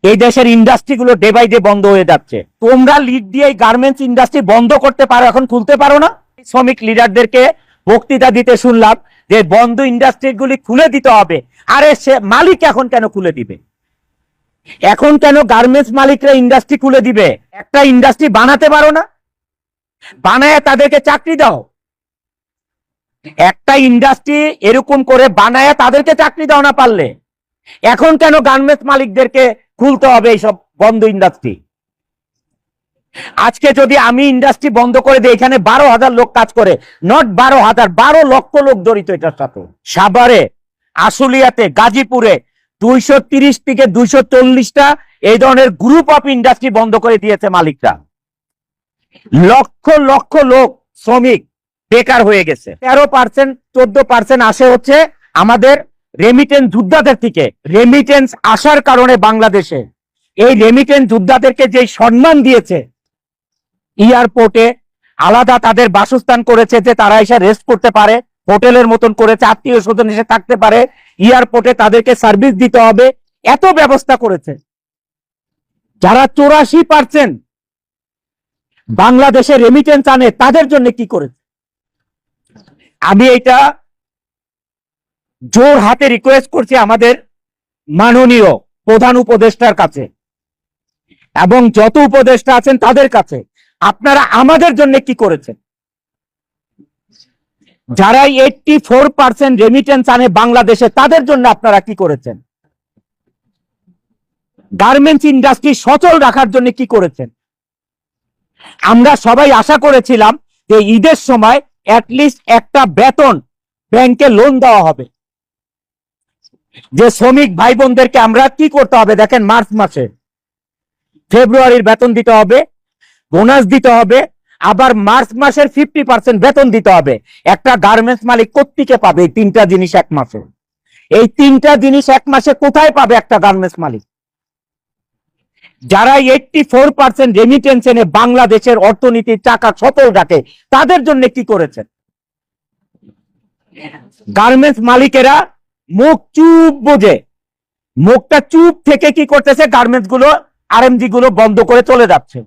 এই দেশের ইন্ডাস্ট্রি গুলো ডে বাই ডে বন্ধ হয়ে যাচ্ছে। তোমরা লিড দিয়ে এই গার্মেন্টস ইন্ডাস্ট্রি বন্ধ করতে পারো, এখন খুলতে পারো না? শ্রমিক লিডারদেরকে বক্তৃতা দিতে শুনলাম যে বন্ধ ইন্ডাস্ট্রি গুলি খুলে দিতে হবে। আরে সে মালিক এখন কেন খুলে দিবে? এখন কেন গার্মেন্টস মালিকরা ইন্ডাস্ট্রি খুলে দিবে? একটা ইন্ডাস্ট্রি বানাতে পারো না? বানায় তাদেরকে চাকরি দাও। একটা ইন্ডাস্ট্রি এরকম করে বানায় তাদেরকে চাকরি দাও না পারলে। এখন কেন গার্মেন্টস মালিকদেরকে খুলতে হবে এইসব বন্ধ ইন্ডাস্ট্রি? আজকে যদি আমি ইন্ডাস্ট্রি বন্ধ করে দিই, এখানে 12,000 লোক কাজ করে, নট 12,000, 12 লক্ষ লোক জড়িত এটার সাথে। সাভারে, আশুলিয়াতে, গাজীপুরে 230 থেকে 240টা এই ধরনের গ্রুপ অফ ইন্ডাস্ট্রি বন্ধ করে দিয়েছে মালিকরা। লক্ষ লক্ষ লোক শ্রমিক বেকার হয়ে গেছে। 13%, 14% আসে হচ্ছে আমাদের রেমিটেন্স যোদ্ধাদের থেকে। রেমিটেন্স আসার কারণে বাংলাদেশে এই রেমিটেন্স যোদ্ধাদেরকে যে সম্মান দিয়েছে, এয়ারপোর্টে আলাদা তাদের বাসস্থান করেছে যে তারা এসে রেস্ট করতে পারে, হোটেলের মতন করেছে, আত্মীয় স্বজন এসে থাকতে পারে, এয়ারপোর্টে তাদেরকে সার্ভিস দিতে হবে, এত ব্যবস্থা করেছে। যারা 84% বাংলাদেশে রেমিটেন্স আনে তাদের জন্য কি করেছে? আমি এটা জোর হাতে রিকোয়েস্ট করছি আমাদের মাননীয় প্রধান উপদেষ্টার কাছে এবং যত উপদেষ্টা আছেন তাদের কাছে, আপনারা আমাদের জন্য কি করেছেন? যারা 84% রেমিটেন্স আনে বাংলাদেশে তাদের জন্য আপনারা কি করেছেন? গার্মেন্টস ইন্ডাস্ট্রি সচল রাখার জন্য কি করেছেন? আমরা সবাই আশা করেছিলাম যে ঈদের সময় অ্যাটলিস্ট একটা বেতন ব্যাংকে লোন দেওয়া হবে। যে শ্রমিক ভাই বোনদেরকে আমরা কি করতে হবে দেখেন, মার্চ মাসে ফেব্রুয়ারির বেতন দিতে হবে, বোনাস দিতে হবে, আবার মার্চ মাসের 50% বেতন দিতে হবে। একটা গার্মেন্টস মালিক কোত্থেকে পাবে এই তিনটা জিনিস এক মাসে? এই তিনটা জিনিস এক মাসে কোথায় পাবে একটা গার্মেন্টস মালিক? যারা 84% রেমিটেন্স এনে বাংলাদেশের অর্থনীতির চাকা সচল রাখে তাদের জন্য কি করেছেন? গার্মেন্টস মালিকেরা মুখ চুপ বোঝে, মুখটা চুপ থেকে কি করতেছে, গার্মেন্টস গুলো আরএমজি গুলো বন্ধ করে চলে যাচ্ছে।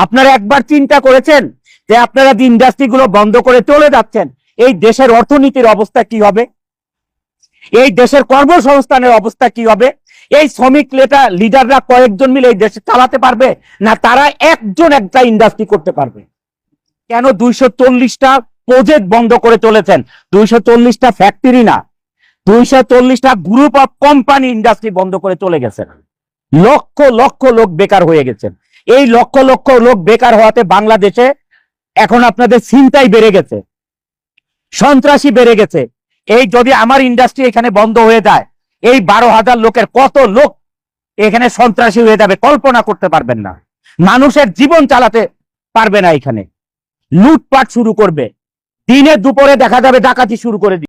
আপনারা একবার চিন্তা করেছেন যে আপনারা যে ইন্ডাস্ট্রি গুলো বন্ধ করে চলে যাচ্ছেন, এই দেশের অর্থনীতির অবস্থা কি হবে? এই দেশের কর্মসংস্থানের অবস্থা কি হবে? এই শ্রমিক লিডাররা কয়েকজন মিলে এই দেশে চালাতে পারবে না? তারা একজন একটা ইন্ডাস্ট্রি করতে পারবে? কেন 240টা প্রজেক্ট বন্ধ করে চলেছেন? 240টা ফ্যাক্টরি না, 240টা গ্রুপ অফ কোম্পানি ইন্ডাস্ট্রি বন্ধ করে চলে গেছেন। লক্ষ লক্ষ লোক বেকার হয়ে গেছেন। এই লক্ষ লক্ষ লোক বেকার হওয়াতে বাংলাদেশে এখন আপনাদের ছিনতাই বেড়ে গেছে, সন্ত্রাসী বেড়ে গেছে। এই যদি আমার ইন্ডাস্ট্রি এখানে বন্ধ হয়ে যায়, এই 12,000 লোকের কত লোক এখানে সন্ত্রাসী হয়ে যাবে কল্পনা করতে পারবেন না। মানুষের জীবন চালাতে পারবে না, এখানে লুটপাট শুরু করবে, দিনে দুপুরে দেখা যাবে ডাকাতি শুরু করে দিবে।